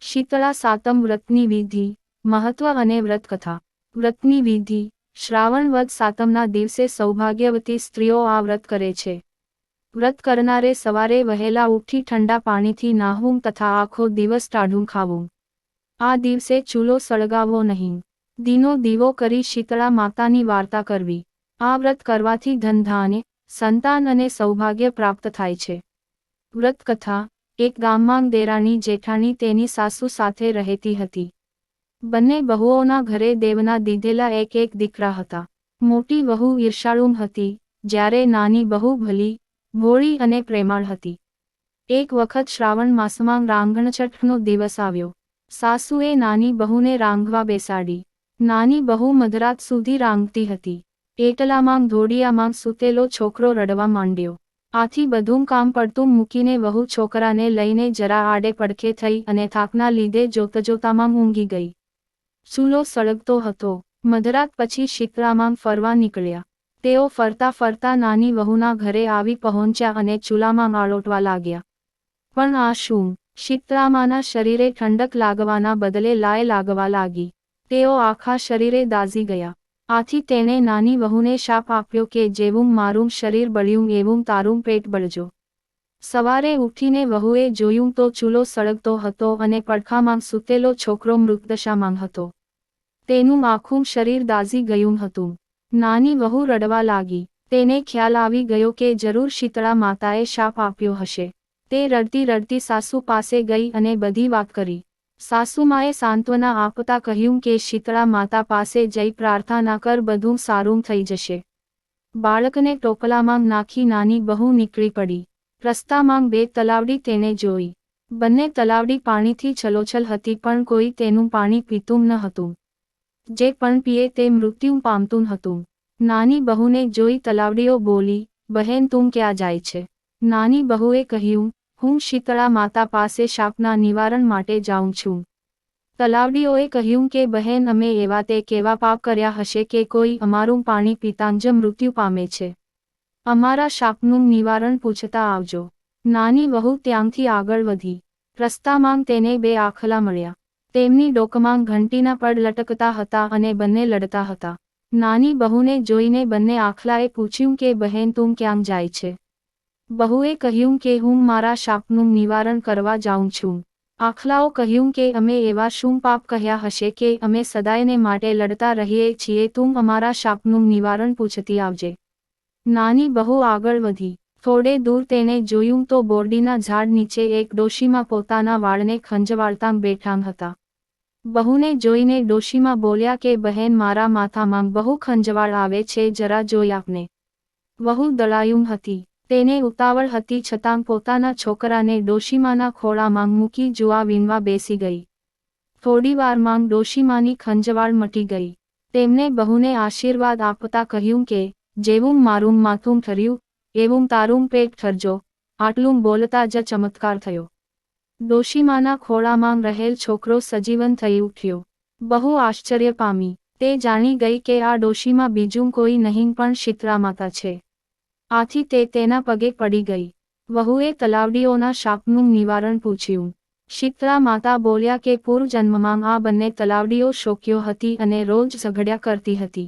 શીતળા સાતમ વ્રતની વિધિ, મહત્વ અને વ્રતકથા. વ્રતની વિધિ. શ્રાવણ વદ સાતમના દિવસે સૌભાગ્યવતી સ્ત્રીઓ આ વ્રત કરે છે. વ્રત કરનારે સવારે વહેલા ઉઠી ઠંડા પાણીથી નાહવું તથા આખો દિવસ ટાઢું ખાવું. આ દિવસે ચૂલો સળગાવવો નહીં. દીનો દીવો કરી શીતળા માતાની વાર્તા કરવી. આ વ્રત કરવાથી ધનધાન્ય, સંતાન અને સૌભાગ્ય પ્રાપ્ત થાય છે. વ્રતકથા. એક ગામમાં દેરાણી જેઠાણી તેની સાસુ સાથે રહેતી હતી. બંને બહુઓના ઘરે દેવના દીધેલા એક દીકરા હતા. મોટી વહુ ઈર્ષાળુ હતી, જ્યારે નાની બહુ ભલી, ભોળી અને પ્રેમાળ હતી. એક વખત શ્રાવણ માસમાં રાંગણછઠનો દિવસ આવ્યો. સાસુએ નાની બહુને રાંગવા બેસાડી. નાની બહુ મધરાત સુધી રાંગતી હતી. એટલામાં ધોડિયામાં સૂતેલો છોકરો રડવા માંડ્યો. આથી બધું કામ પડતું મૂકીને વહુ છોકરાને લઈને જરા આડે પડખે થઈ અને થાકના લીધે જોતજોતામાં ઊંઘી ગઈ. ચૂલો સળગતો હતો. મધરાત પછી શીતળામાં ફરવા નીકળ્યા. તેઓ ફરતા ફરતા નાની વહુના ઘરે આવી પહોંચ્યા અને ચૂલામાં આળોટવા લાગ્યા. પણ આ શું? શીતળામાના શરીરે ઠંડક લાગવાના બદલે લાય લાગવા લાગી. તેઓ આખા શરીરે દાઝી ગયા. આથી તેણે નાની વહુને શાપ આપ્યો કે જેવું મારું શરીર બળ્યું એવું તારું પેટ બળજો. સવારે ઉઠીને વહુએ જોયું તો ચૂલો સળગતો હતો અને પડખામાં સૂતેલો છોકરો મૃતદશામાં હતો. તેનું આખું શરીર દાઝી ગયું હતું. નાની વહુ રડવા લાગી. તેને ખ્યાલ આવી ગયો કે જરૂર શીતળા માતાએ શાપ આપ્યો હશે. તે રડતી રડતી સાસુ પાસે ગઈ અને બધી વાત કરી. સાસુમાએ સાંત્વના આપતા કહ્યું કે શીતળા માતા પાસે જઈ પ્રાર્થના કર, બધું સારું થઈ જશે. બાળકને ટોપલામાં નાખી નાની બહુ નીકળી પડી. રસ્તામાં બે તલાવડી તેને જોઈ. બંને તલાવડી પાણીથી છલોછલ હતી, પણ કોઈ તેનું પાણી પીતું ન હતું. જે પણ પીએ તે મૃત્યુ પામતું હતું. નાની બહુને જોઈ તલાવડીઓ બોલી, બહેન તું ક્યાં જાય છે? નાની બહુએ કહ્યું, હું શીતળા માતા પાસે શાપના નિવારણ માટે જાઉં છું. તલાવડીઓએ કહ્યું કે બહેન, અમે એવા તે કેવા પાપ કર્યા હશે કે કોઈ અમારું પાણી પીતાં જ મૃત્યુ પામે છે? અમારા શાપનું નિવારણ પૂછતા આવજો. નાની વહુ ત્યાંથી આગળ વધી. રસ્તામાં તેને બે આખલા મળ્યા. તેમની ડોકમાં ઘંટીના પડ લટકતા હતા અને બંને લડતા હતા. નાની બહુને જોઈને બંને આખલાએ પૂછ્યું કે બહેન તું ક્યાં જાય છે? બહુએ કહ્યું કે હું મારા શાપનું નિવારણ કરવા જાઉં છું. આખલાઓ કહ્યું કે અમે એવા શું પાપ કહ્યા હશે કે અમે સદાયને માટે લડતા રહીએ છીએ? તું અમારા શાપનું નિવારણ પૂછતી આવજે. નાની બહુ આગળ વધી. થોડે દૂર તેણે જોયું તો બોરડીના ઝાડ નીચે એક ડોશીમાં પોતાના વાળને ખંજવાળતાં બેઠાં હતા. બહુને જોઈને ડોશીમાં બોલ્યા કે બહેન, મારા માથામાં બહુ ખંજવાળ આવે છે, જરા જોઈ આપને. વહુ દળાયું હતી. તેને ઉતાવળ હતી છતાં પોતાના છોકરાને ડોશીમાના ખોળામાં મૂકી જુવા વીણવા બેસી ગઈ. થોડીવારમાં ડોશીમાની ખંજવાળ મટી ગઈ. તેમને બહુને આશીર્વાદ આપતા કહ્યું કે જેવું મારું માથું ઠર્યું એવું તારું પેટ ઠરજો. આટલું બોલતા જ ચમત્કાર થયો. ડોશીમાના ખોળામાં રહેલ છોકરો સજીવન થઈ ઉઠ્યો. બહુ આશ્ચર્ય પામી. તે જાણી ગઈ કે આ ડોશીમાં બીજું કોઈ નહીં પણ શીતળા માતા છે. આથી તે તેના પગે પડી ગઈ. વહુએ તલાવડીઓના શાપનું નિવારણ પૂછ્યું. શીતળા માતા બોલ્યા કે પૂર્વજન્મમાં આ બંને તલાવડીઓ શોક્યો હતી અને રોજ ઝઘડ્યા કરતી હતી.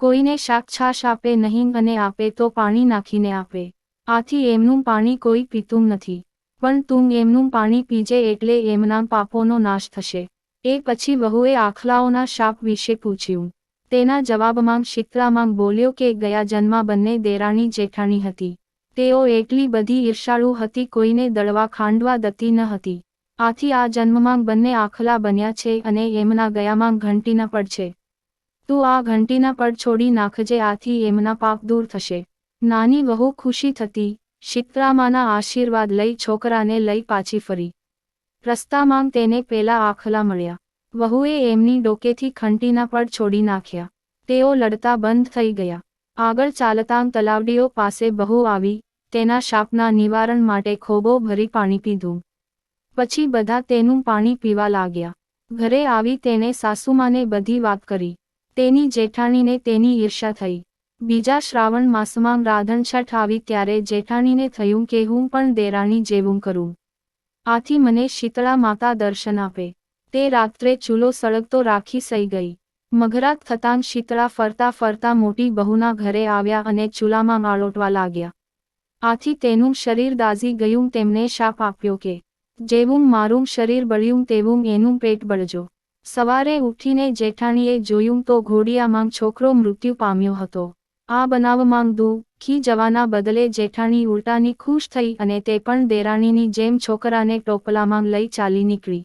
કોઈને શાક છાશ આપે નહીં અને આપે તો પાણી નાખીને આપે. આથી એમનું પાણી કોઈ પીતું નથી. પણ તું એમનું પાણી પીજે એટલે એમના પાપોનો નાશ થશે. એ પછી વહુએ આખલાઓના શાપ વિશે પૂછ્યું. તેના જવાબમાં શીતળામાં બોલ્યો કે ગયા જન્મમાં બંને દેરાણી જેઠાણી હતી. તેઓ એટલી બધી ઈર્ષાળુ હતી, કોઈને દળવા ખાંડવા દતી ન હતી. આથી આ જન્મમાં બંને આખલા બન્યા છે અને એમના ગયામાં ઘંટીના પડ છે. તું આ ઘંટીના પડ છોડી નાખજે, આથી એમના પાપ દૂર થશે. નાની વહુ ખુશી થતી. શીતળામાના આશીર્વાદ લઈ છોકરાને લઈ પાછી ફરી. રસ્તામાં તેને પેલા આખલા મળ્યા. વહુએ એમની ડોકેથી ઘંટીના પડ છોડી નાખ્યા. તેઓ લડતા બંધ થઈ ગયા. આગળ ચાલતાં તલાવડીઓ પાસે બહુ આવી. તેના શાપના નિવારણ માટે ખોબો ભરી પાણી પીધું. પછી બધા તેનું પાણી પીવા લાગ્યા. ઘરે આવી તેણે સાસુમાને બધી વાત કરી. તેની જેઠાણીને તેની ઈર્ષા થઈ. બીજા શ્રાવણ માસમાં રાંધણછઠ આવી ત્યારે જેઠાણીને થયું કે હું પણ દેરાણી જેવું કરું. આથી મને શીતળા માતા દર્શન આપે. તે રાત્રે ચૂલો સળગતો રાખી સઈ ગઈ. મઘરાત થતાં શીતળા ફરતા ફરતા મોટી બહુના ઘરે આવ્યા અને ચૂલામાં આળોટવા લાગ્યા. આથી તેનું શરીર દાઝી ગયું. તેમને શાપ આપ્યો કે જેવું મારું શરીર બળ્યું તેવું એનું પેટ બળજો. સવારે ઉઠીને જેઠાણીએ જોયું તો ઘોડિયામાં છોકરો મૃત્યુ પામ્યો હતો. આ બનાવમાં દુઃખી જવાના બદલે જેઠાણી ઉલટાની ખુશ થઈ અને તે પણ દેરાણીની જેમ છોકરાને ટોપલામાં લઈ ચાલી નીકળી.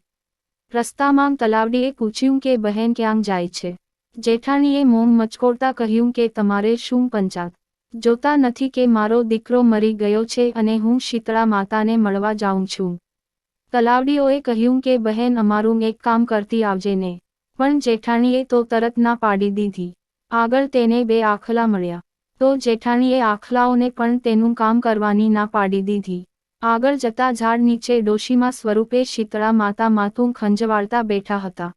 રસ્તામાં તલાવડીએ પૂછ્યું કે બહેન ક્યાં જાય છે? જેઠાણીએ મોં મચકોડતા કહ્યું કે તમારે શું પંચાત જોતા નથી કે મારો દીકરો મરી ગયો છે અને હું શીતળા માતાને મળવા જાઉં છું. તલાવડીઓએ કહ્યું કે બહેન અમારું એક કામ કરતી આવજે ને. પણ જેઠાણીએ તો તરત ના પાડી દીધી. આગળ તેને 2 આખલા મળ્યા તો જેઠાણીએ આખલાઓને પણ તેનું કામ કરવાની ના પાડી દીધી. આગળ જતા ઝાડ નીચે ડોશીમા સ્વરૂપે શીતળા માતા માથું ખંજવાળતા બેઠા હતા.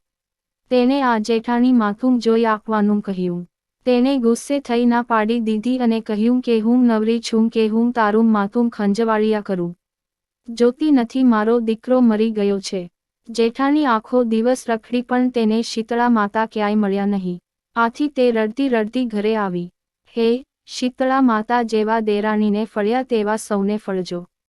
તેને આ જેઠાણી માથું જોઈ આપવાનું કહ્યું. તેને ગુસ્સે થઈ ના પાડી દીધી અને કહ્યું કે હું નવરી છું કે હું તારું માથું ખંજવાળ્યા કરું. જોતી નથી મારો દીકરો મરી ગયો છે. જેઠાણી આખો દિવસ રખડી પણ તેને શીતળા માતા ક્યાંય મળ્યા નહીં. આથી તે રડતી રડતી ઘરે આવી. હે શીતળા માતા, જેવા દેરાણીને ફળ્યા તેવા સૌને ફળજો.